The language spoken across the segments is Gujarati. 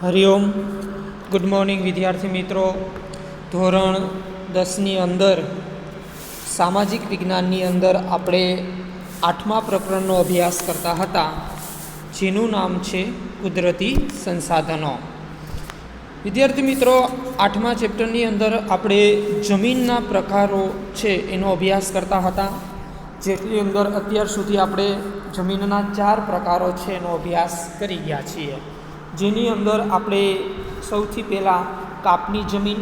હરિઓમ. ગુડ મોર્નિંગ વિદ્યાર્થી મિત્રો. ધોરણ 10ની અંદર સામાજિક વિજ્ઞાનની અંદર આપણે 8મા પ્રકરણનો અભ્યાસ કરતા હતા, જેનું નામ છે કુદરતી સંસાધનો. વિદ્યાર્થી મિત્રો, 8મા ચેપ્ટરની અંદર આપણે જમીનના પ્રકારો છે એનો અભ્યાસ કરતા હતા, જેની અંદર અત્યાર સુધી આપણે જમીનના 4 પ્રકારો છે એનો અભ્યાસ કરી ગયા છીએ. જેની અંદર આપણે સૌથી પહેલાં કાપની જમીન,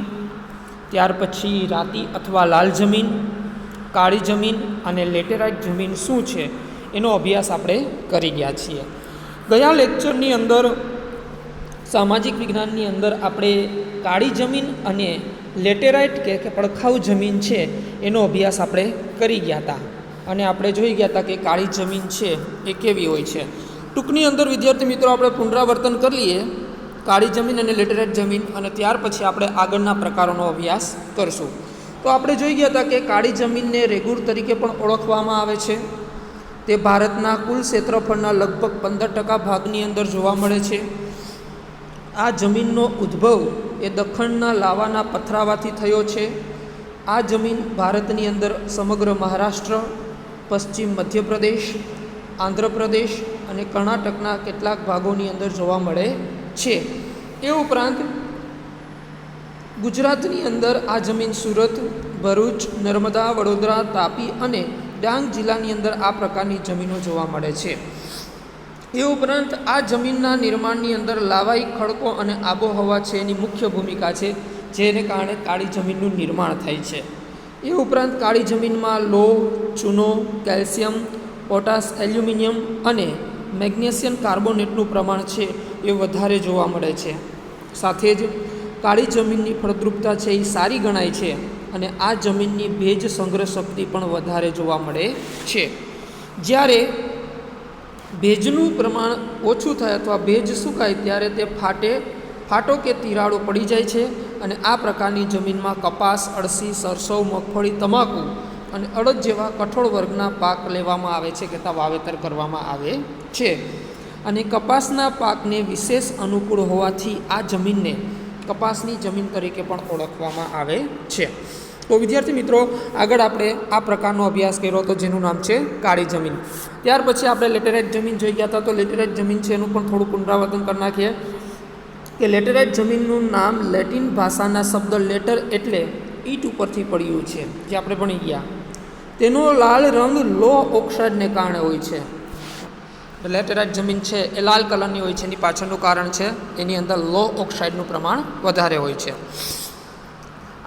ત્યાર પછી રાતી અથવા લાલ જમીન, કાળી જમીન અને લેટેરાઇટ જમીન શું છે એનો અભ્યાસ આપણે કરી ગયા છીએ. ગયા લેક્ચરની અંદર સામાજિક વિજ્ઞાનની અંદર આપણે કાળી જમીન અને લેટેરાઇટ કે પડખાઉ જમીન છે એનો અભ્યાસ આપણે કરી ગયા હતા, અને આપણે જોઈ ગયા હતા કે કાળી જમીન છે એ કેવી હોય છે. ટૂંકની અંદર વિદ્યાર્થી મિત્રો આપણે પુનરાવર્તન કરી લઈએ કાળી જમીન અને લેટેરાઇટ જમીન, અને ત્યાર પછી આપણે આગળના પ્રકારોનો અભ્યાસ કરશું. તો આપણે જોઈ ગયા હતા કે કાળી જમીનને રેગુર તરીકે પણ ઓળખવામાં આવે છે. તે ભારતના કુલ ક્ષેત્રફળના લગભગ 15% ભાગની અંદર જોવા મળે છે. આ જમીનનો ઉદ્ભવ એ દખણના લાવાના પથરાવાથી થયો છે. આ જમીન ભારતની અંદર સમગ્ર મહારાષ્ટ્ર, પશ્ચિમ મધ્યપ્રદેશ, આંધ્રપ્રદેશ અને કર્ણાટકના કેટલાક ભાગોની અંદર જોવા મળે છે. એ ઉપરાંત ગુજરાતની અંદર આ જમીન સુરત, ભરૂચ, નર્મદા, વડોદરા, તાપી અને ડાંગ જિલ્લાની અંદર આ પ્રકારની જમીનો જોવા મળે છે. એ ઉપરાંત આ જમીનના નિર્માણની અંદર લાવાઈ ખડકો અને આબોહવા છે એની મુખ્ય ભૂમિકા છે, જેને કારણે કાળી જમીનનું નિર્માણ થાય છે. એ ઉપરાંત કાળી જમીનમાં લોહ, ચૂનો, કેલ્શિયમ, પોટાશ, એલ્યુમિનિયમ અને મેગ્નેશિયમ કાર્બોનેટનું પ્રમાણ છે એ વધારે જોવા મળે છે. સાથે જ કાળી જમીનની ફળદ્રુપતા છે એ સારી ગણાય છે, અને આ જમીનની ભેજ સંગ્રહ શક્તિ પણ વધારે જોવા મળે છે. જ્યારે ભેજનું પ્રમાણ ઓછું થાય અથવા ભેજ સુકાય ત્યારે તે ફાટો કે તિરાડો પડી જાય છે, અને આ પ્રકારની જમીનમાં કપાસ, અળસી, સરસવ, મગફળી, તમાકુ અને અડદ જેવા કઠોળ વર્ગના પાક લેવામાં આવે છે કે વાવેતર કરવામાં આવે છે. અને કપાસના પાકને વિશેષ અનુકૂળ હોવાથી આ જમીનને કપાસની જમીન તરીકે પણ ઓળખવામાં આવે છે. તો વિદ્યાર્થી મિત્રો, આગળ આપણે આ પ્રકારનો અભ્યાસ કર્યો હતો, જેનું નામ છે કાળી જમીન. ત્યાર પછી આપણે લેટેરાઇટ જમીન જોઈ ગયા હતા. તો લેટેરાઇટ જમીન છે એનું પણ થોડું પુનરાવર્તન કરી નાખીએ કે લેટેરાઇટ જમીનનું નામ લેટિન ભાષાના શબ્દ લેટર એટલે ઈંટ ઉપરથી પડ્યું છે, જે આપણે ભણી ગયા. તેનો લાલ રંગ લો ઓક્સાઇડને કારણે હોય છે. લેટેરાઇટ જમીન છે એ લાલ કલરની હોય છે. એની પાછળનું કારણ છે એની અંદર લો ઓક્સાઇડનું પ્રમાણ વધારે હોય છે.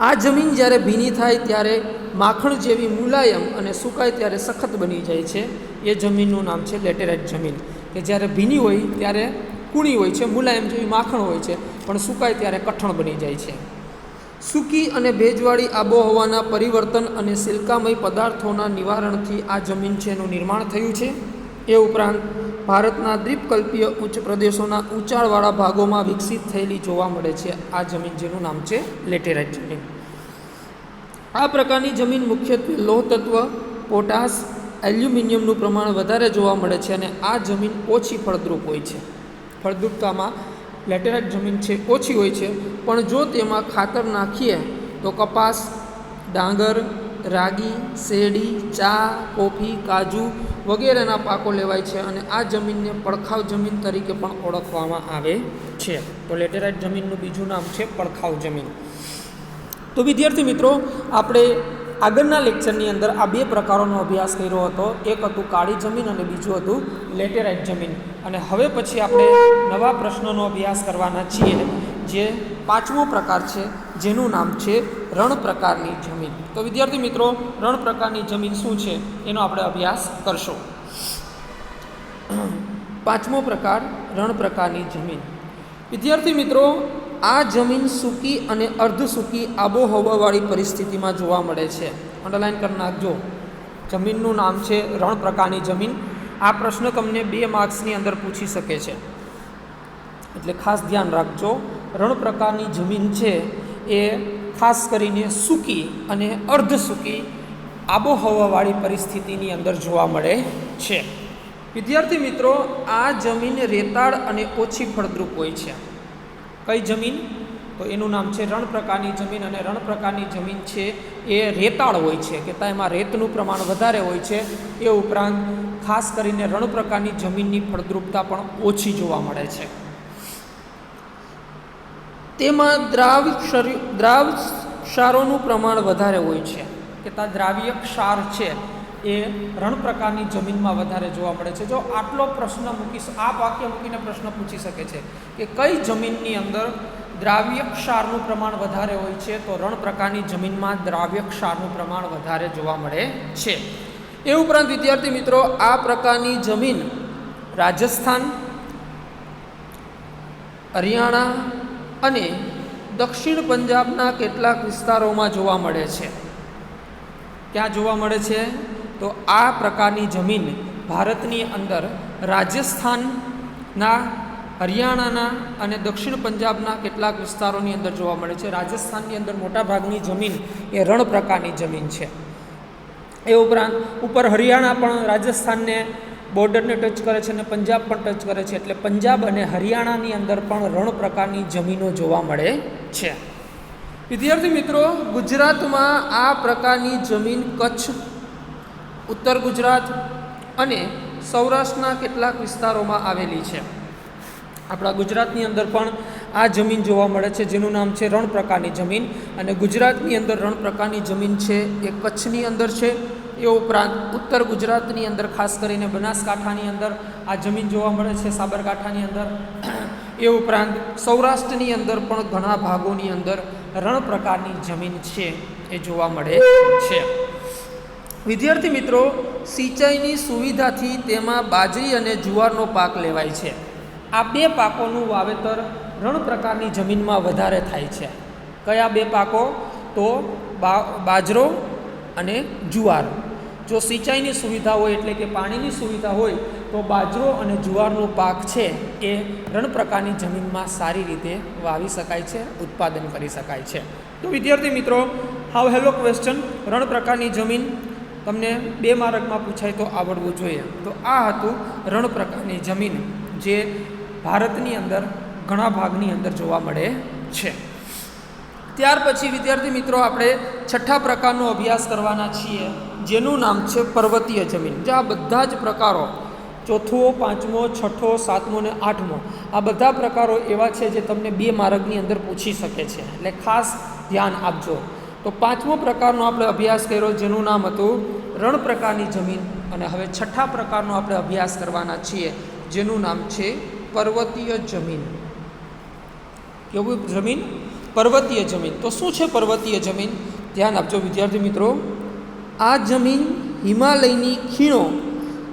આ જમીન જ્યારે ભીની થાય ત્યારે માખણ જેવી મુલાયમ અને સુકાય ત્યારે સખત બની જાય છે. એ જમીનનું નામ છે લેટેરાઇટ જમીન, કે જ્યારે ભીની હોય ત્યારે કૂણી હોય છે, મુલાયમ જેવી માખણ હોય છે, પણ સુકાય ત્યારે કઠણ બની જાય છે. સૂકી અને ભેજવાળી આબોહવાના પરિવર્તન અને સિલકામય પદાર્થોના નિવારણથી આ જમીન છે એનું નિર્માણ થયું છે. એ ઉપરાંત ભારતના દ્વીપકલ્પીય ઉચ્ચ પ્રદેશોના ઊંચાણવાળા ભાગોમાં વિકસિત થયેલી જોવા મળે છે આ જમીન, જેનું નામ છે લેટેરાઇટ જમીન. આ પ્રકારની જમીન મુખ્યત્વે લોહ તત્વ, પોટાશ, એલ્યુમિનિયમનું પ્રમાણ વધારે જોવા મળે છે, અને આ જમીન ઓછી ફળદ્રુપ હોય છે. ફળદ્રુપતામાં લેટેરાઇટ જમીન છે ઓછી હોય છે, પણ જો તેમાં ખાતર નાખીએ તો કપાસ, ડાંગર, રાગી, શેરડી, ચા, કોફી, કાજુ વગેરેના પાકો લેવાય છે, અને આ જમીનને પડખાઉ જમીન તરીકે પણ ઓળખવામાં આવે છે. તો લેટેરાઇટ જમીનનું બીજું નામ છે પડખાઉ જમીન. તો વિદ્યાર્થી મિત્રો, આપણે આગળના લેક્ચરની અંદર આ 2 પ્રકારોનો અભ્યાસ કર્યો હતો. એક હતું કાળી જમીન અને બીજું હતું લેટેરાઇટ જમીન. અને હવે પછી આપણે નવા પ્રશ્નોનો અભ્યાસ કરવાના છીએ, જે 5મો પ્રકાર છે, જેનું નામ છે રણ પ્રકારની જમીન. તો વિદ્યાર્થી મિત્રો, રણ પ્રકારની જમીન શું છે એનો આપણે અભ્યાસ કરશું. 5મો પ્રકાર રણ પ્રકારની જમીન. વિદ્યાર્થી મિત્રો, આ જમીન સૂકી અને અર્ધ સૂકી આબોહવાવાળી પરિસ્થિતિમાં જોવા મળે છે. અંડરલાઇન કરી નાખજો. જમીનનું નામ છે રણ પ્રકારની જમીન. આ પ્રશ્ન તમને 2 માર્ક્સની અંદર પૂછી શકે છે, એટલે ખાસ ધ્યાન રાખજો. રણ પ્રકારની જમીન છે એ ખાસ કરીને સૂકી અને અર્ધ સૂકી આબોહવાવાળી પરિસ્થિતિની અંદર જોવા મળે છે. વિદ્યાર્થી મિત્રો, આ જમીન રેતાળ અને ઓછી ફળદ્રુપ હોય છે. કઈ જમીન? તો એનું નામ છે રણ પ્રકારની જમીન. અને રણ પ્રકારની જમીન છે એ રેતાળ હોય છે, કે એમાં રેતનું પ્રમાણ વધારે હોય છે. એ ઉપરાંત ખાસ કરીને રણ પ્રકારની જમીનની ફળદ્રુપતા પણ ઓછી જોવા મળે છે. તેમાં દ્રાવ ક્ષારોનું પ્રમાણ વધારે હોય છે, કે દ્રાવ્ય ક્ષાર છે એ રણ પ્રકારની જમીનમાં વધારે જોવા મળે છે. જો આટલો પ્રશ્ન આ વાક્ય મૂકીને પ્રશ્ન પૂછી શકે છે કે કઈ જમીનની અંદર દ્રાવ્ય ક્ષારનું પ્રમાણ વધારે હોય છે, તો રણ પ્રકારની જમીનમાં દ્રાવ્ય ક્ષારનું પ્રમાણ વધારે જોવા મળે છે. એ ઉપરાંત વિદ્યાર્થી મિત્રો, આ પ્રકારની જમીન રાજસ્થાન, હરિયાણા અને દક્ષિણ પંજાબના કેટલાક વિસ્તારોમાં જોવા મળે છે. ક્યાં જોવા મળે છે? તો આ પ્રકારની જમીન ભારતની અંદર રાજસ્થાનના, હરિયાણાના અને દક્ષિણ પંજાબના કેટલાક વિસ્તારોની અંદર જોવા મળે છે. રાજસ્થાનની અંદર મોટાભાગની જમીન એ રણ પ્રકારની જમીન છે. એ ઉપરાંત ઉપર હરિયાણા પણ રાજસ્થાનને બોર્ડરને ટચ કરે છે અને પંજાબ પણ ટચ કરે છે, એટલે પંજાબ અને હરિયાણાની અંદર પણ રણ પ્રકારની જમીનો જોવા મળે છે. વિદ્યાર્થી મિત્રો, ગુજરાતમાં આ પ્રકારની જમીન કચ્છ, ઉત્તર ગુજરાત અને સૌરાષ્ટ્રના કેટલાક વિસ્તારોમાં આવેલી છે. આપણા ગુજરાતની અંદર પણ આ જમીન જોવા મળે છે, જેનું નામ છે રણ પ્રકારની જમીન. અને ગુજરાતની અંદર રણ પ્રકારની જમીન છે એ કચ્છની અંદર છે. એ ઉપરાંત ઉત્તર ગુજરાતની અંદર ખાસ કરીને બનાસકાંઠાની અંદર આ જમીન જોવા મળે છે, સાબરકાંઠાની અંદર. એ ઉપરાંત સૌરાષ્ટ્રની અંદર પણ ઘણા ભાગોની અંદર રણ પ્રકારની જમીન છે એ જોવા મળે છે. વિદ્યાર્થી મિત્રો, સિંચાઈની સુવિધાથી તેમાં બાજરી અને જુવારનો પાક લેવાય છે. આ બે પાકોનું વાવેતર રણ પ્રકારની જમીનમાં વધારે થાય છે. કયા બે પાકો? તો બાજરો અને જુવાર. જો સિંચાઈની સુવિધા હોય, એટલે કે પાણીની સુવિધા હોય, તો બાજરો અને જુવારનો પાક છે એ રણ પ્રકારની જમીનમાં સારી રીતે વાવી શકાય છે, ઉત્પાદન કરી શકાય છે. તો વિદ્યાર્થી મિત્રો, હાવ હેલો ક્વેશ્ચન, રણ પ્રકારની જમીન તમને 2 માર્કમાં પૂછાય તો આવડવું જોઈએ. તો આ હતું રણ પ્રકારની જમીન, જે ભારતની અંદર ઘણા ભાગની અંદર જોવા મળે છે. ત્યાર પછી વિદ્યાર્થી મિત્રો, આપણે છઠ્ઠા પ્રકારનો અભ્યાસ કરવાના છીએ, જેનું નામ છે પર્વતીય જમીન. જે આ બધા જ પ્રકારો, ચોથો, પાંચમો, છઠ્ઠો, સાતમો અને આઠમો, આ બધા પ્રકારો એવા છે જે તમને 2 માર્કની અંદર પૂછી શકે છે, એટલે ખાસ ધ્યાન આપજો. તો પાંચમો પ્રકારનો આપણે અભ્યાસ કર્યો, જેનું નામ હતું રણ પ્રકારની જમીન. અને હવે છઠ્ઠા પ્રકારનો આપણે અભ્યાસ કરવાના છીએ, જેનું નામ છે પર્વતીય જમીન. કેવું જમીન? પર્વતીય જમીન. તો શું છે પર્વતીય જમીન? ધ્યાન આપજો વિદ્યાર્થી મિત્રો. આ જમીન હિમાલયની ખીણો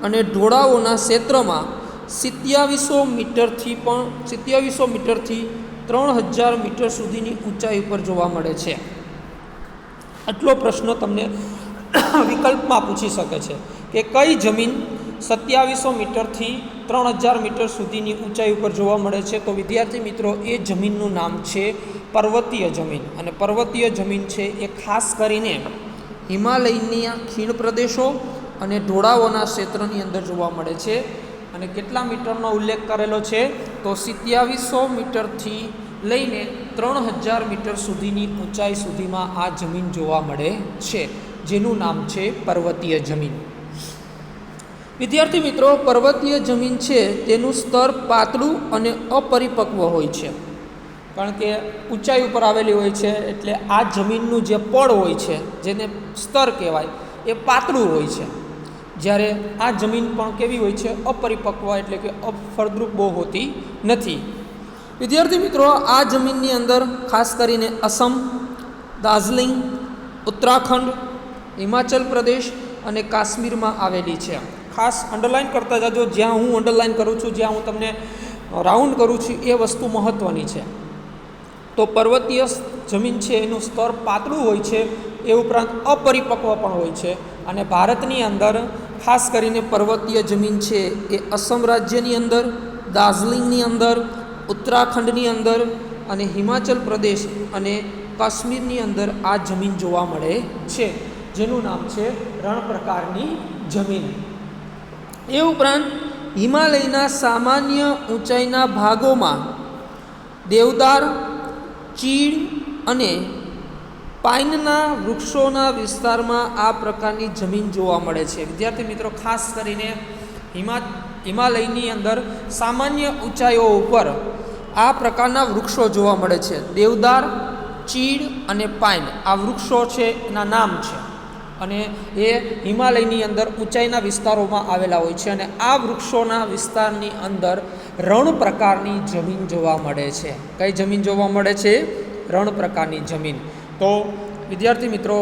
અને ઢોળાવોના ક્ષેત્રમાં 2700 મીટરથી 3000 મીટર સુધીની ઊંચાઈ ઉપર જોવા મળે છે. આટલો પ્રશ્ન તમને વિકલ્પમાં પૂછી શકે છે કે કઈ જમીન 2700 મીટરથી 3000 મીટર સુધીની ઊંચાઈ ઉપર જોવા મળે છે? તો વિદ્યાર્થી મિત્રો, એ જમીનનું નામ છે પર્વતીય જમીન. અને પર્વતીય જમીન છે એ ખાસ કરીને હિમાલયના ખીણ પ્રદેશો અને ઢોળાવોના ક્ષેત્રની અંદર જોવા મળે છે. અને કેટલા મીટરનો ઉલ્લેખ કરેલો છે? તો 2700 મીટરથી લઈને 3000 મીટર સુધીની ઊંચાઈ સુધીમાં આ જમીન જોવા મળે છે, જેનું નામ છે પર્વતીય જમીન. વિદ્યાર્થી મિત્રો, પર્વતીય જમીન છે તેનું સ્તર પાતળું અને અપરિપક્વ હોય છે, કારણ કે ઊંચાઈ ઉપર આવેલી હોય છે. એટલે આ જમીનનું જે પડ હોય છે, જેને સ્તર કહેવાય, એ પાતળું હોય છે. જ્યારે આ જમીન પણ કેવી હોય છે? અપરિપક્વ, એટલે કે ફળદ્રુપ બહુ હોતી નથી. વિદ્યાર્થી મિત્રો, આ જમીનની અંદર ખાસ કરીને અસમ, દાર્જિલિંગ, ઉત્તરાખંડ, હિમાચલ પ્રદેશ અને કાશ્મીરમાં આવેલી છે. ખાસ અંડરલાઇન કરતા જાજો. જ્યાં હું અંડરલાઇન કરું છું, જ્યાં હું તમને રાઉન્ડ કરું છું, એ વસ્તુ મહત્ત્વની છે. તો પર્વતીય જમીન છે એનું સ્તર પાતળું હોય છે, એ ઉપરાંત અપરિપક્વ પણ હોય છે. અને ભારતની અંદર ખાસ કરીને પર્વતીય જમીન છે એ અસમ રાજ્યની અંદર, દાર્જિલિંગની અંદર, ઉત્તરાખંડની અંદર અને હિમાચલ પ્રદેશ અને કાશ્મીરની અંદર આ જમીન જોવા મળે છે, જેનું નામ છે રણ પ્રકારની જમીન. એ ઉપરાંત હિમાલયના સામાન્ય ઊંચાઈના ભાગોમાં દેવદાર, ચીડ અને પાઇનના વૃક્ષોના વિસ્તારમાં આ પ્રકારની જમીન જોવા મળે છે. વિદ્યાર્થી મિત્રો, ખાસ કરીને હિમાલયની અંદર સામાન્ય ઊંચાઈઓ ઉપર આ પ્રકારના વૃક્ષો જોવા મળે છે. દેવદાર, ચીડ અને પાઇન આ વૃક્ષો છે, એના નામ છે, અને એ હિમાલયની અંદર ઊંચાઈના વિસ્તારોમાં આવેલા હોય છે. અને આ વૃક્ષોના વિસ્તારની અંદર રણ પ્રકારની જમીન જોવા મળે છે. કઈ જમીન જોવા મળે છે? રણ પ્રકારની જમીન. તો વિદ્યાર્થી મિત્રો,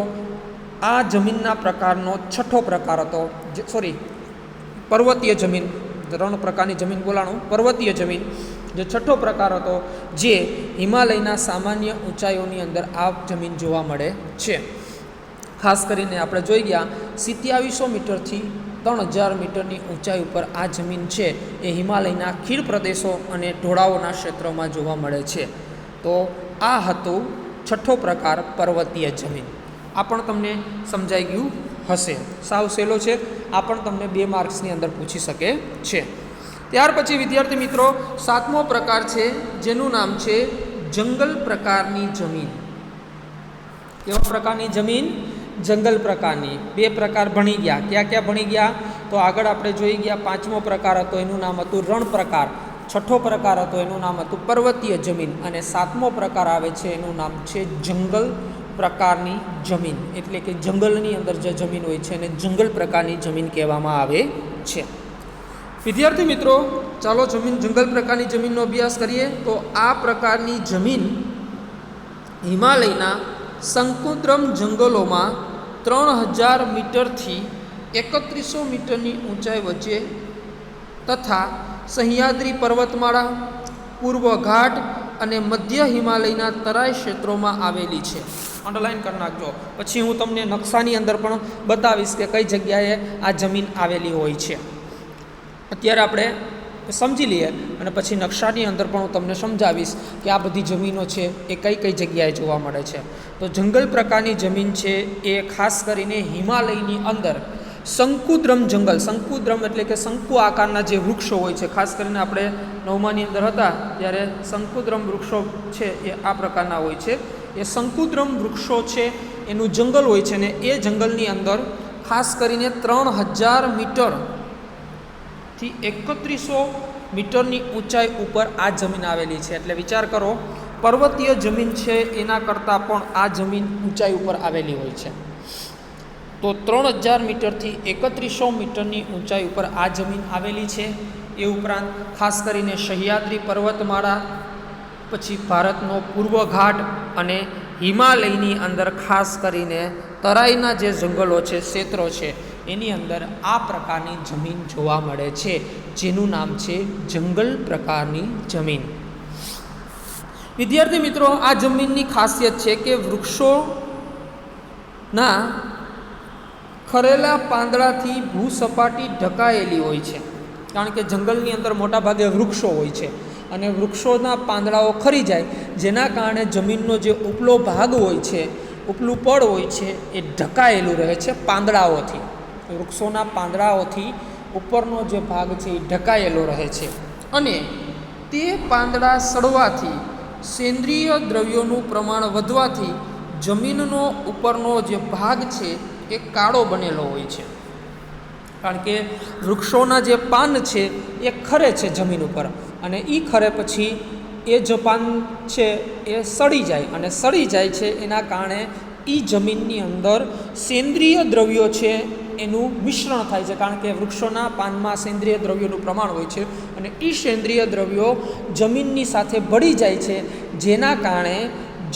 આ જમીનના પ્રકારનો છઠ્ઠો પ્રકાર હતો, પર્વતીય જમીન. રણ પ્રકારની જમીન બોલાણું, પર્વતીય જમીન જે છઠ્ઠો પ્રકાર હતો, જે હિમાલયના સામાન્ય ઊંચાઈઓની અંદર આ જમીન જોવા મળે છે. ખાસ કરીને આપણે જોઈ ગયા 2700 મીટરથી 3000 મીટરની ઊંચાઈ ઉપર આ જમીન છે એ હિમાલયના ખીણ પ્રદેશો અને ઢોળાવોના ક્ષેત્રોમાં જોવા મળે છે. તો આ હતું છઠ્ઠો પ્રકાર, પર્વતીય જમીન. આ પણ તમને સમજાઈ ગયું હશે, સાવ સહેલો છે. આ પણ તમને 2 માર્ક્સની અંદર પૂછી શકે છે. ત્યાર પછી વિદ્યાર્થી મિત્રો, 7મો પ્રકાર છે, જેનું નામ છે જંગલ પ્રકારની જમીન. કેવા પ્રકારની જમીન? જંગલ પ્રકારની. 2 પ્રકાર ભણી ગયા. ક્યાં ક્યાં ભણી ગયા? તો આગળ આપણે જોઈ ગયા 5મો પ્રકાર હતો, એનું નામ હતું રણ પ્રકાર. 6થો પ્રકાર હતો, એનું નામ હતું પર્વતીય જમીન. અને 7મો પ્રકાર આવે છે, એનું નામ છે જંગલ પ્રકારની જમીન. એટલે કે જંગલની અંદર જે જમીન હોય છે એને જંગલ પ્રકારની જમીન કહેવામાં આવે છે. વિદ્યાર્થી મિત્રો, ચાલો જંગલ પ્રકારની જમીનનો અભ્યાસ કરીએ. તો આ પ્રકારની જમીન હિમાલયના સંકુદ્રમ જંગલોમાં 3000 મીટરથી 3100 મીટરની ઊંચાઈ વચ્ચે તથા સહ્યાદ્રી પર્વતમાળા, પૂર્વ ઘાટ અને મધ્ય હિમાલયના તરાઈ ક્ષેત્રોમાં આવેલી છે. અંડરલાઈન કરી નાખજો, પછી હું તમને નકશાની અંદર પણ બતાવીશ કે કઈ જગ્યાએ આ જમીન આવેલી હોય છે. અત્યારે આપણે સમજી લઈએ અને પછી નકશાની અંદર પણ હું તમને સમજાવીશ કે આ બધી જમીનો છે એ કઈ કઈ જગ્યાએ જોવા મળે છે. તો જંગલ પ્રકારની જમીન છે એ ખાસ કરીને હિમાલયની અંદર સંકુદ્રમ જંગલ, સંકુદ્રમ એટલે કે શંકુ આકારના જે વૃક્ષો હોય છે, ખાસ કરીને આપણે 9માની અંદર હતા ત્યારે સંકુદ્રમ વૃક્ષો છે એ આ પ્રકારના હોય છે. એ સંકુદ્રમ વૃક્ષો છે એનું જંગલ હોય છે, ને એ જંગલની અંદર ખાસ કરીને 3000 મીટરથી 3100 મીટરની ઊંચાઈ ઉપર આ જમીન આવેલી છે. એટલે વિચાર કરો, પર્વતીય જમીન છે એના કરતાં પણ આ જમીન ઊંચાઈ ઉપર આવેલી હોય છે. તો 3000 મીટરથી 3100 મીટરની ઊંચાઈ ઉપર આ જમીન આવેલી છે. એ ઉપરાંત ખાસ કરીને સહ્યાદ્રી પર્વતમાળા, પછી ભારતનો પૂર્વ ઘાટ અને હિમાલયની અંદર ખાસ કરીને તરાઈના જે જંગલો છે, ક્ષેત્રો છે, એની અંદર આ પ્રકારની જમીન જોવા મળે છે, જેનું નામ છે જંગલ પ્રકારની જમીન. વિદ્યાર્થી મિત્રો, આ જમીનની ખાસિયત છે કે વૃક્ષોના ખરેલા પાંદડાથી ભૂસપાટી ઢંકાયેલી હોય છે. કારણ કે જંગલની અંદર મોટાભાગે વૃક્ષો હોય છે અને વૃક્ષોના પાંદડાઓ ખરી જાય, જેના કારણે જમીનનો જે ઉપલો ભાગ હોય છે, ઉપલું પડ હોય છે, એ ઢંકાયેલું રહે છે પાંદડાઓથી. વૃક્ષોના પાંદડાઓથી ઉપરનો જે ભાગ છે એ ઢંકાયેલો રહે છે, અને તે પાંદડા સડવાથી, સેન્દ્રિય દ્રવ્યોનું પ્રમાણ વધવાથી જમીનનો ઉપરનો જે ભાગ છે એ કાળો બનેલો હોય છે. કારણ કે વૃક્ષોના જે પાન છે એ ખરે છે જમીન ઉપર, અને એ ખરે પછી એ જે પાન છે એ સડી જાય, અને સડી જાય છે એના કારણે એ જમીનની અંદર સેન્દ્રિય દ્રવ્યો છે એનું મિશ્રણ થાય છે. કારણ કે વૃક્ષોના પાનમાં સેન્દ્રિય દ્રવ્યોનું પ્રમાણ હોય છે, અને એ સેન્દ્રિય દ્રવ્યો જમીનની સાથે ભળી જાય છે, જેના કારણે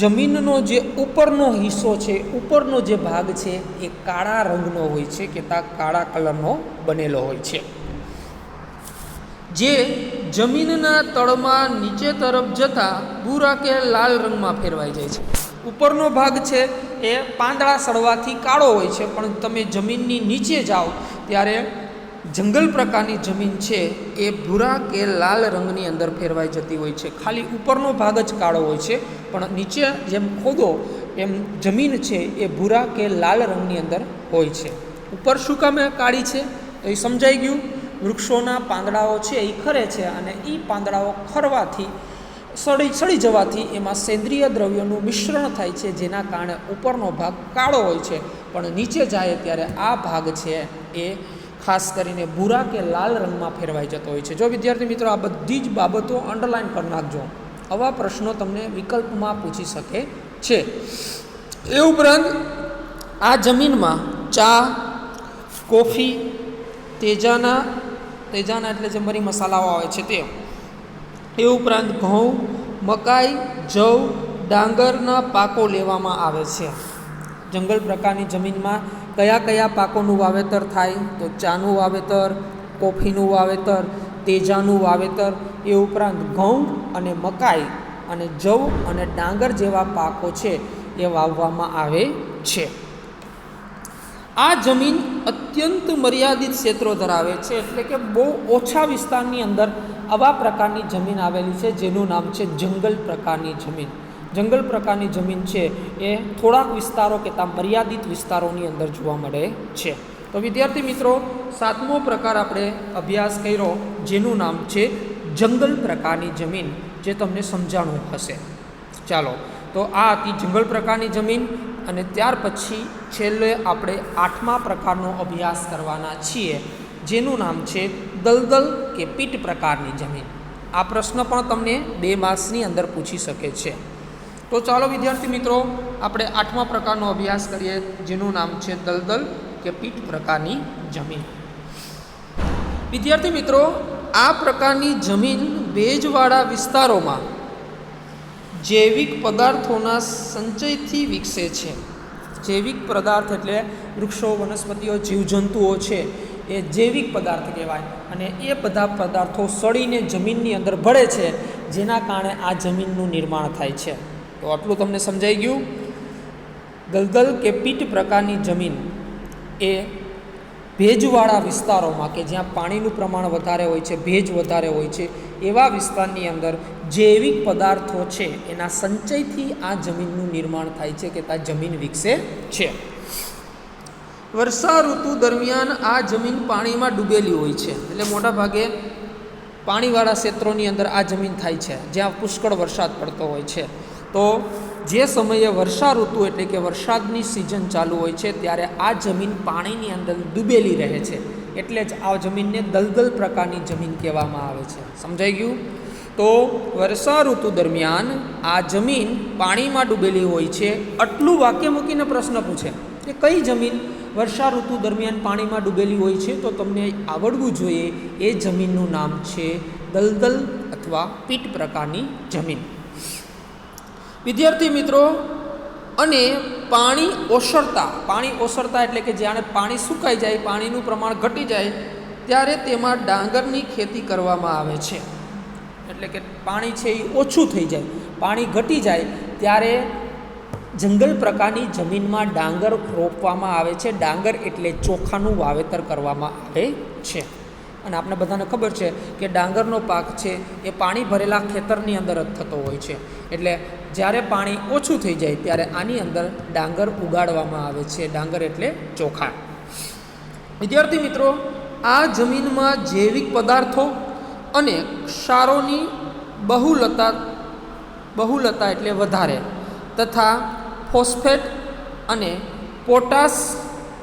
જમીનનો જે ઉપરનો હિસ્સો છે, ઉપરનો જે ભાગ છે એ કાળા રંગનો હોય છે, કે કાળા કલરનો બનેલો હોય છે, જે જમીનના તળમાં નીચે તરફ જતાં ભૂરા કે લાલ રંગમાં ફેરવાઈ જાય છે. ઉપરનો ભાગ છે એ પાંદડા સડવાથી કાળો હોય છે, પણ તમે જમીનની નીચે જાઓ ત્યારે જંગલ પ્રકારની જમીન છે એ ભૂરા કે લાલ રંગની અંદર ફેરવાઈ જતી હોય છે. ખાલી ઉપરનો ભાગ જ કાળો હોય છે, પણ નીચે જેમ ખોદો એમ જમીન છે એ ભૂરા કે લાલ રંગની અંદર હોય છે. ઉપર શું કામે કાળી છે તો એ સમજાઈ ગયું. વૃક્ષોના પાંદડાઓ છે એ ખરે છે, અને એ પાંદડાઓ ખરવાથી સડી જવાથી એમાં સેન્દ્રિય દ્રવ્યોનું મિશ્રણ થાય છે, જેના કારણે ઉપરનો ભાગ કાળો હોય છે, પણ નીચે જાય ત્યારે આ ભાગ છે એ ખાસ કરીને ભૂરા કે લાલ રંગમાં ફેરવાઈ જતો હોય છે. જો વિદ્યાર્થી મિત્રો આ બધી જ બાબતો અંડરલાઇન કરી નાખજો, આવા પ્રશ્નો તમને વિકલ્પમાં પૂછી શકે છે. એ ઉપરાંત આ જમીનમાં ચા, કોફી, તેજાના એટલે જે મરી મસાલાઓ આવે છે તે, એ ઉપરાંત ઘઉં, મકાઈ, જવ, ડાંગરના પાકો લેવામાં આવે છે. જંગલ પ્રકારની જમીનમાં કયા કયા પાકોનું વાવેતર થાય? તો ચાનું વાવેતર, કોફીનું વાવેતર, તેજાનું વાવેતર, એ ઉપરાંત ઘઉં અને મકાઈ અને જવ અને ડાંગર જેવા પાકો છે એ વાવવામાં આવે છે. આ જમીન અત્યંત મર્યાદિત ક્ષેત્રો ધરાવે છે, એટલે કે બહુ ઓછા વિસ્તારની અંદર આવા પ્રકારની જમીન આવેલી છે, જેનું નામ છે જંગલ પ્રકારની જમીન. જંગલ પ્રકારની જમીન છે એ થોડાક વિસ્તારો કે મર્યાદિત વિસ્તારોની અંદર જોવા મળે છે. તો વિદ્યાર્થી મિત્રો, 7મો પ્રકાર આપણે અભ્યાસ કર્યો, જેનું નામ છે જંગલ પ્રકારની જમીન, જે તમને સમજાણું હશે. ચાલો, તો આ હતી જંગલ પ્રકારની જમીન. અને ત્યાર પછી છેલ્લે આપણે 8મા પ્રકારનો અભ્યાસ કરવાના છીએ, જેનું નામ છે દલદલ કે પીટ પ્રકારની જમીન. આ પ્રશ્ન પણ તમને 2 માર્ક્સની અંદર પૂછી શકે છે. તો ચાલો વિદ્યાર્થી મિત્રો, આપણે 8મા પ્રકારનો અભ્યાસ કરીએ, જેનું નામ છે દલદલ કે પીટ પ્રકારની જમીન. વિદ્યાર્થી મિત્રો, આ પ્રકારની જમીન ભેજવાળા વિસ્તારોમાં જૈવિક પદાર્થોના સંચયથી વિકસે છે. જૈવિક પદાર્થ એટલે વૃક્ષો, વનસ્પતિઓ, જીવજંતુઓ છે, એ જૈવિક પદાર્થ કહેવાય. અને એ બધા પદાર્થો સડીને જમીનની અંદર ભળે છે, જેના કારણે આ જમીનનું નિર્માણ થાય છે. તો આટલું તમને સમજાઈ ગયું. દલદલ કે પીટ પ્રકારની જમીન એ ભેજવાળા વિસ્તારોમાં, કે જ્યાં પાણીનું પ્રમાણ વધારે હોય છે, ભેજ વધારે હોય છે, એવા વિસ્તારની અંદર જૈવિક પદાર્થો છે એના સંચયથી આ જમીનનું નિર્માણ થાય છે, કે ત્યાં જમીન વિકસે છે. વર્ષા ઋતુ દરમિયાન આ જમીન પાણીમાં ડૂબેલી હોય છે, એટલે મોટા ભાગે પાણીવાળા ક્ષેત્રોની અંદર આ જમીન થાય છે, જ્યાં પુષ્કળ વરસાદ પડતો હોય છે. તો જે સમયે વર્ષા ઋતુ એટલે કે વરસાદની સિઝન ચાલુ હોય છે, ત્યારે આ જમીન પાણીની અંદર ડૂબેલી રહે છે, એટલે જ આ જમીનને દલદલ પ્રકારની જમીન કહેવામાં આવે છે. સમજાઈ ગયું? તો વર્ષા ઋતુ દરમિયાન આ જમીન પાણીમાં ડૂબેલી હોય છે. આટલું વાક્ય મૂકીને પ્રશ્ન પૂછે કે કઈ જમીન વર્ષા ઋતુ દરમિયાન પાણીમાં ડૂબેલી હોય છે, તો તમને આવડવું જોઈએ એ જમીનનું નામ છે દલદલ અથવા પીટ પ્રકારની જમીન. વિદ્યાર્થી મિત્રો, અને પાણી ઓસરતા એટલે કે જ્યારે પાણી સુકાઈ જાય, પાણીનું પ્રમાણ ઘટી જાય, ત્યારે તેમાં ડાંગરની ખેતી કરવામાં આવે છે. એટલે કે પાણી છે એ ઓછું થઈ જાય, પાણી ઘટી જાય ત્યારે જંગલ પ્રકારની જમીનમાં ડાંગર રોપવામાં આવે છે. ડાંગર એટલે ચોખાનું વાવેતર કરવામાં આવે છે. અને આપણે બધાને ખબર છે કે ડાંગરનો પાક છે એ પાણી ભરેલા ખેતરની અંદર જ થતો હોય છે. એટલે જ્યારે પાણી ઓછું થઈ જાય ત્યારે આની અંદર ડાંગર ઉગાડવામાં આવે છે. ડાંગર એટલે ચોખા. વિદ્યાર્થી મિત્રો, આ જમીનમાં જૈવિક પદાર્થો અને ક્ષારોની બહુલતા એટલે વધારે, તથા ફોસ્ફેટ અને પોટાશના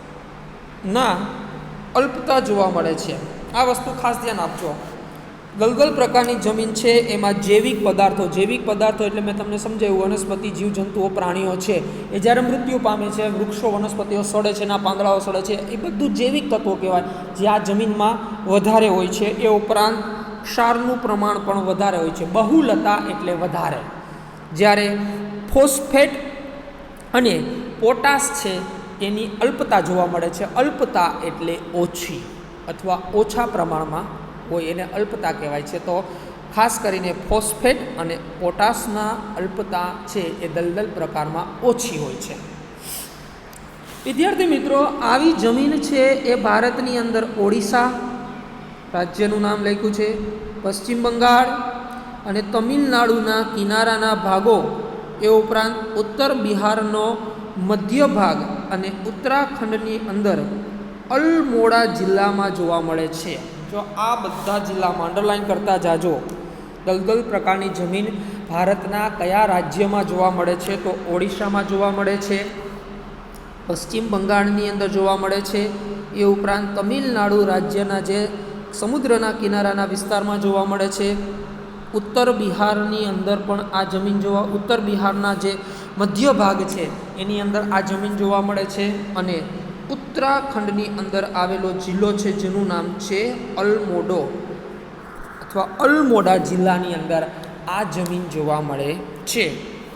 અલ્પતા જોવા મળે છે. આ વસ્તુ ખાસ ધ્યાન આપજો. દલદલ પ્રકારની જમીન છે એમાં જૈવિક પદાર્થો એટલે મેં તમને સમજાવ્યું, વનસ્પતિ, જીવજંતુઓ, પ્રાણીઓ છે એ જ્યારે મૃત્યુ પામે છે, વૃક્ષો, વનસ્પતિઓ સડે છે, એના પાંદડાઓ સડે છે, એ બધું જૈવિક તત્વો કહેવાય, જે આ જમીનમાં વધારે હોય છે. એ ઉપરાંત ક્ષારનું પ્રમાણ પણ વધારે હોય છે. બહુલતા એટલે વધારે. જ્યારે ફોસ્ફેટ અને પોટાશ છે એની અલ્પતા જોવા મળે છે. અલ્પતા એટલે ઓછી અથવા ઓછા પ્રમાણમાં હોય, એને અલ્પતા કહેવાય છે. તો ખાસ કરીને ફોસ્ફેટ અને પોટાશના અલ્પતા છે એ દલદલ પ્રકારમાં ઓછી હોય છે. વિદ્યાર્થી મિત્રો, આવી જમીન છે એ ભારતની અંદર ઓડિશા રાજ્યનું નામ લખ્યું છે, પશ્ચિમ બંગાળ અને તમિલનાડુના કિનારાના ભાગો, એ ઉપરાંત ઉત્તર બિહારનો મધ્ય ભાગ અને ઉત્તરાખંડની અંદર અલમોડા જિલ્લામાં જોવા મળે છે. જો આ બધા જિલ્લામાં અંડરલાઇન કરતા જાજો. દલદલ પ્રકારની જમીન ભારતના કયા રાજ્યમાં જોવા મળે છે? તો ઓડિશામાં જોવા મળે છે, પશ્ચિમ બંગાળની અંદર જોવા મળે છે, એ ઉપરાંત તમિલનાડુ રાજ્યના જે સમુદ્રના કિનારાના વિસ્તારમાં જોવા મળે છે, ઉત્તર બિહારની અંદર પણ આ જમીન ઉત્તર બિહારના જે મધ્ય ભાગ છે એની અંદર આ જમીન જોવા મળે છે, અને ઉત્તરાખંડની અંદર આવેલો જિલ્લો છે જેનું નામ છે અલમોડો અથવા અલમોડા જિલ્લાની અંદર આ જમીન જોવા મળે છે.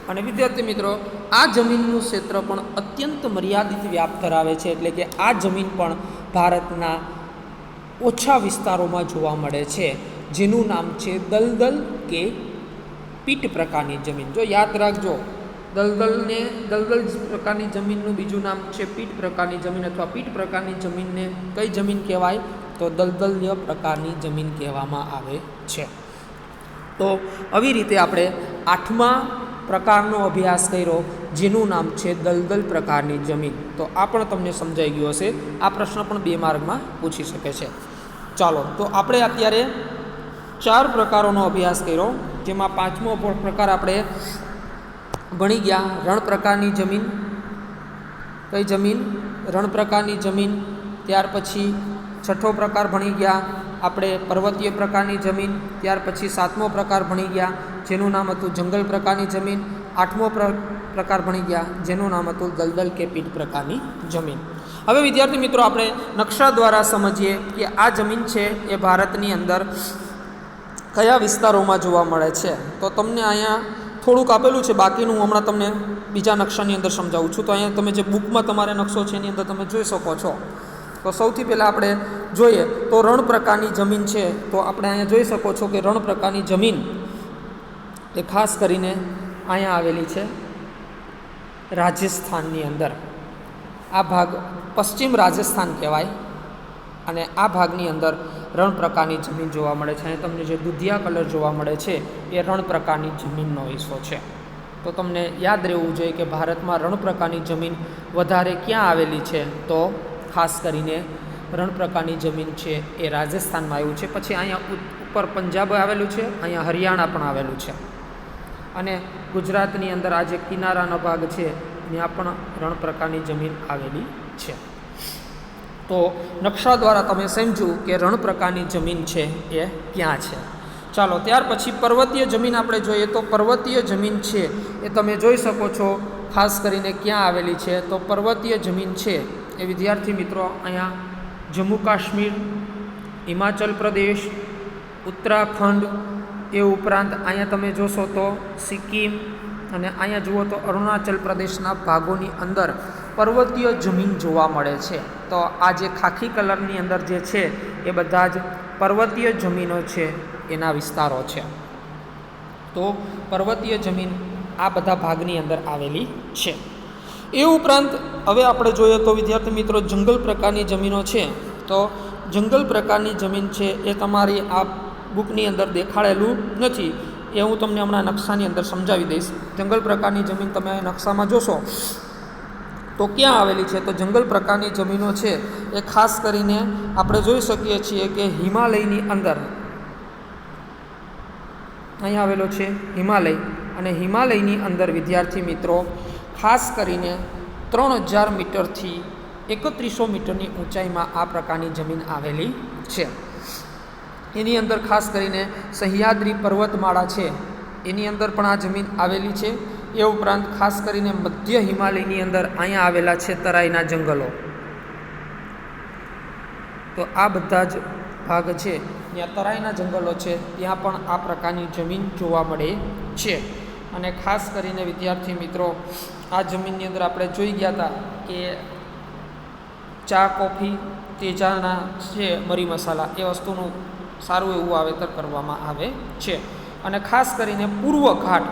અને વિદ્યાર્થી મિત્રો, આ જમીનનું ક્ષેત્ર પણ અત્યંત મર્યાદિત વ્યાપ ધરાવે છે, એટલે કે આ જમીન પણ ભારતના ઓછા વિસ્તારોમાં જોવા મળે છે, જેનું નામ છે દલદલ કે પીટ પ્રકારની જમીન. જો યાદ રાખજો, દલદલ પ્રકારની જમીનનું બીજું નામ છે પીટ પ્રકારની જમીન, અથવા પીટ પ્રકારની જમીનને કઈ જમીન કહેવાય? તો દલદલ્ય પ્રકારની જમીન કહેવામાં આવે છે. તો આવી રીતે આપણે 8મા પ્રકારનો અભ્યાસ કર્યો, જેનું નામ છે દલદલ પ્રકારની જમીન. તો આ પણ તમને સમજાઈ ગયું હશે. આ પ્રશ્ન પણ 2 માર્કમાં પૂછી શકે છે. ચાલો, તો આપણે અત્યારે 4 પ્રકારોનો અભ્યાસ કર્યો, જેમાં 5મો પ્રકાર આપણે ભણી ગયા રણ પ્રકારની જમીન. કઈ જમીન? રણ પ્રકારની જમીન. ત્યાર પછી 6થો પ્રકાર ભણી ગયા આપણે પર્વતીય પ્રકારની જમીન. ત્યાર પછી 7મો પ્રકાર ભણી ગયા, જેનું નામ હતું જંગલ પ્રકારની જમીન. 8મો પ્રકાર ભણી ગયા, જેનું નામ હતું દલદલ કે પીટ પ્રકારની જમીન. હવે વિદ્યાર્થી મિત્રો, આપણે નકશા દ્વારા સમજીએ કે આ જમીન છે એ ભારતની અંદર કયા વિસ્તારોમાં જોવા મળે છે. તો તમને અહીંયા થોડુંક આપેલું છે, બાકીનું હું હમણાં તમને બીજા નકશાની અંદર સમજાવું છું. તો અહીંયા તમે જે બુકમાં તમારે નકશો છે એની અંદર તમે જોઈ શકો છો. તો સૌથી પહેલાં આપણે જોઈએ તો રણ પ્રકારની જમીન છે. તો આપણે અહીંયા જોઈ શકો છો કે રણ પ્રકારની જમીન એ ખાસ કરીને અહીંયા આવેલી છે રાજસ્થાનની અંદર. આ ભાગ પશ્ચિમ રાજસ્થાન કહેવાય, અને આ ભાગની અંદર રણ પ્રકારની જમીન જોવા મળે છે. અને તમને જે દુધિયા કલર જોવા મળે છે એ રણ પ્રકારની જમીનનો હિસ્સો છે. તો તમને યાદ રહેવું જોઈએ કે ભારતમાં રણ પ્રકારની જમીન વધારે ક્યાં આવેલી છે? તો ખાસ કરીને રણ પ્રકારની જમીન છે એ રાજસ્થાનમાં આવ્યું છે. પછી અહીંયા ઉપર પંજાબ આવેલું છે, અહીંયા હરિયાણા પણ આવેલું છે, અને ગુજરાતની અંદર આ જે કિનારાનો ભાગ છે ત્યાં પણ રણ પ્રકારની જમીન આવેલી છે. તો નકશા દ્વારા તમે સમજ્યું કે રણ પ્રકારની જમીન છે એ ક્યાં છે. ચાલો, ત્યાર પછી પર્વતીય જમીન આપણે જોઈએ. તો પર્વતીય જમીન છે એ તમે જોઈ શકો છો ખાસ કરીને ક્યાં આવેલી છે. તો પર્વતીય જમીન છે એ વિદ્યાર્થી મિત્રો અહીંયા જમ્મુ કાશ્મીર, હિમાચલ પ્રદેશ, ઉત્તરાખંડ, એ ઉપરાંત અહીંયા તમે જોશો તો સિક્કિમ, અને અહીંયા જુઓ તો અરુણાચલ પ્રદેશના ભાગોની અંદર પર્વતીય જમીન જોવા મળે છે. તો આ જે ખાખી કલરની અંદર જે છે એ બધા જ પર્વતીય જમીનો છે, એના વિસ્તારો છે. તો પર્વતીય જમીન આ બધા ભાગની અંદર આવેલી છે. એ ઉપરાંત હવે આપણે જોઈએ તો વિદ્યાર્થી મિત્રો જંગલ પ્રકારની જમીનો છે. તો જંગલ પ્રકારની જમીન છે એ તમારી આ બુકની અંદર દેખાડેલું નથી, એ હું તમને હમણાં નકશાની અંદર સમજાવી દઈશ. જંગલ પ્રકારની જમીન તમે નકશામાં જોશો તો ક્યાં આવેલી છે? તો જંગલ પ્રકારની જમીનો છે એ ખાસ કરીને આપણે જોઈ શકીએ છીએ કે હિમાલયની અંદર અહીંયા આવેલો છે હિમાલય, અને હિમાલયની અંદર વિદ્યાર્થી મિત્રો ખાસ કરીને 3000 મીટરથી 3100 મીટરની ઊંચાઈમાં આ પ્રકારની જમીન આવેલી છે. એની અંદર ખાસ કરીને સહ્યાદ્રી પર્વતમાળા છે એની અંદર પણ આ જમીન આવેલી છે. એ ઉપરાંત ખાસ કરીને મધ્ય હિમાલયની અંદર અહીંયા આવેલા છે તરાઈના જંગલો. તો આ બધા જ ભાગ છે ત્યાં તરાઈના જંગલો છે, ત્યાં પણ આ પ્રકારની જમીન જોવા મળે છે. અને ખાસ કરીને વિદ્યાર્થી મિત્રો આ જમીનની અંદર આપણે જોઈ ગયા હતા કે ચા, કોફી, તેજાના છે મરી મસાલા, એ વસ્તુનું સારું એવું વાવેતર કરવામાં આવે છે. અને ખાસ કરીને પૂર્વ ઘાટ,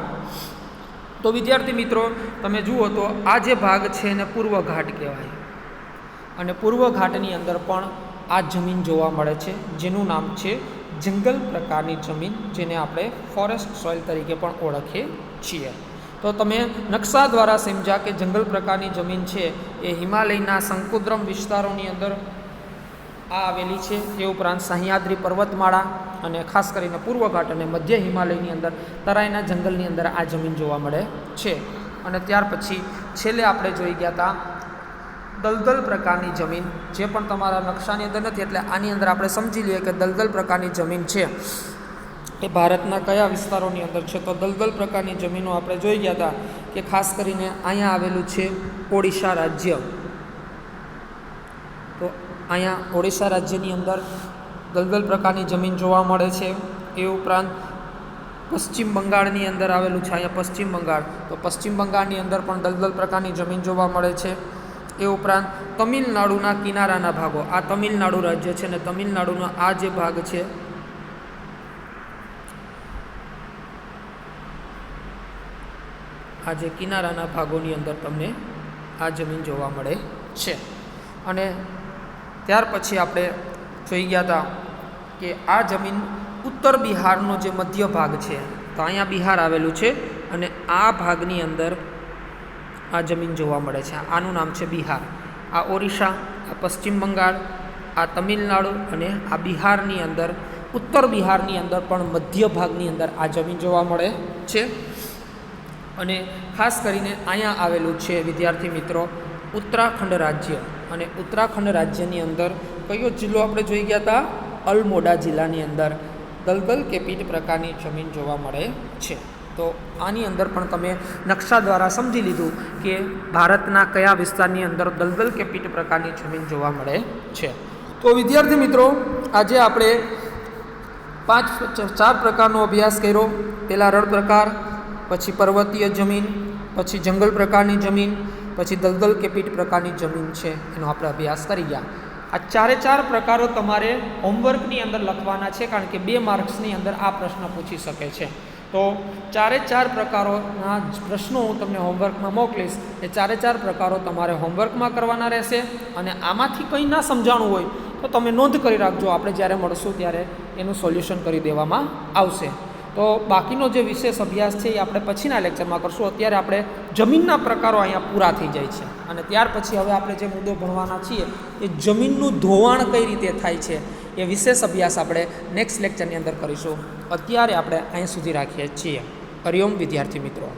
તો વિદ્યાર્થી મિત્રો તમે જુઓ તો આ જે ભાગ છે એને પૂર્વ ઘાટ કહેવાય, અને પૂર્વ ઘાટની અંદર પણ આ જમીન જોવા મળે છે, જેનું નામ છે જંગલ પ્રકારની જમીન, જેને આપણે ફોરેસ્ટ સોઇલ તરીકે પણ ઓળખીએ છીએ. તો તમે નકશા દ્વારા સમજ્યા કે જંગલ પ્રકારની જમીન છે એ હિમાલયના સંકુદ્રમ વિસ્તારોની અંદર આ આવેલી છે. એ ઉપરાંત સહ્યાદ્રી પર્વતમાળા અને ખાસ કરીને પૂર્વ ઘાટ અને મધ્ય હિમાલયની અંદર તરાઈના જંગલની અંદર આ જમીન જોવા મળે છે. અને ત્યાર પછી છેલ્લે આપણે જોઈ ગયા હતા દલદલ પ્રકારની જમીન, જે પણ તમારા નકશાની અંદર નથી, એટલે આની અંદર આપણે સમજી લઈએ કે દલદલ પ્રકારની જમીન છે એ ભારતના કયા વિસ્તારોની અંદર છે. તો દલદલ પ્રકારની જમીનો આપણે જોઈ ગયા હતા કે ખાસ કરીને અહીંયા આવેલું છે ઓડિશા રાજ્ય. તો અહીંયા ઓડિશા રાજ્યની અંદર દલદલ પ્રકારની જમીન જોવા મળે છે. એ ઉપરાંત પશ્ચિમ બંગાળની અંદર આવેલું છે અહીંયા પશ્ચિમ બંગાળ. તો પશ્ચિમ બંગાળની અંદર પણ દલદલ પ્રકારની જમીન જોવા મળે છે. એ ઉપરાંત તમિલનાડુના કિનારાના ભાગો, આ તમિલનાડુ રાજ્ય છે ને તમિલનાડુનો આ જે ભાગ છે આ જે કિનારાના ભાગોની અંદર તમને આ જમીન જોવા મળે છે. અને ત્યાર પછી આપણે જોઈ ગયા હતા કે આ જમીન ઉત્તર બિહારનો જે મધ્ય ભાગ છે, તો અહીંયા બિહાર આવેલું છે અને આ ભાગની અંદર આ જમીન જોવા મળે છે. આનું નામ છે બિહાર. આ ઓરિસ્સા, આ પશ્ચિમ બંગાળ, આ તમિલનાડુ અને આ બિહારની અંદર ઉત્તર બિહારની અંદર પણ મધ્ય ભાગની અંદર આ જમીન જોવા મળે છે. અને ખાસ કરીને અહીંયા આવેલું છે વિદ્યાર્થી મિત્રો ઉત્તરાખંડ રાજ્ય. અને ઉત્તરાખંડ રાજ્યની અંદર કયો જિલ્લો આપણે જોઈ ગયા હતા? અલમોડા જિલ્લાની અંદર દલદલ કે પીઠ પ્રકારની જમીન જોવા મળે છે. તો આની અંદર પણ તમે નકશા દ્વારા સમજી લીધું કે ભારતના કયા વિસ્તારની અંદર દલદલ કે પીઠ પ્રકારની જમીન જોવા મળે છે. તો વિદ્યાર્થી મિત્રો આજે આપણે 4 પ્રકારનો અભ્યાસ કર્યો. પહેલાં રણ પ્રકાર, પછી પર્વતીય જમીન, પછી જંગલ પ્રકારની જમીન, પછી દલદલ કે પીઠ પ્રકારની જમીન છે એનો આપણે અભ્યાસ કરી ગયા. આ 4 પ્રકારો તમારે હોમવર્કની અંદર લખવાના છે, કારણ કે 2 માર્ક્સની અંદર આ પ્રશ્ન પૂછી શકે છે. તો 4 પ્રકારોના પ્રશ્નો હું તમને હોમવર્કમાં મોકલીશ. એ 4 પ્રકારો તમારે હોમવર્કમાં કરવાના રહેશે. અને આમાંથી કંઈ ના સમજાણું હોય તો તમે નોંધ કરી રાખજો, આપણે જ્યારે મળશું ત્યારે એનું સોલ્યુશન કરી દેવામાં આવશે. તો બાકીનો જે વિશેષ અભ્યાસ છે એ આપણે પછીના લેક્ચરમાં કરશું. અત્યારે આપણે જમીનના પ્રકારો અહીંયા પૂરા થઈ જાય છે અને ત્યાર પછી હવે આપણે જે મુદ્દો ભણવાના છીએ એ જમીનનું ધોવાણ કઈ રીતે થાય છે એ વિશેષ અભ્યાસ આપણે નેક્સ્ટ લેક્ચરની અંદર કરીશું. અત્યારે આપણે અહીં સુધી રાખીએ છીએ. હરિઓમ વિદ્યાર્થી મિત્રો.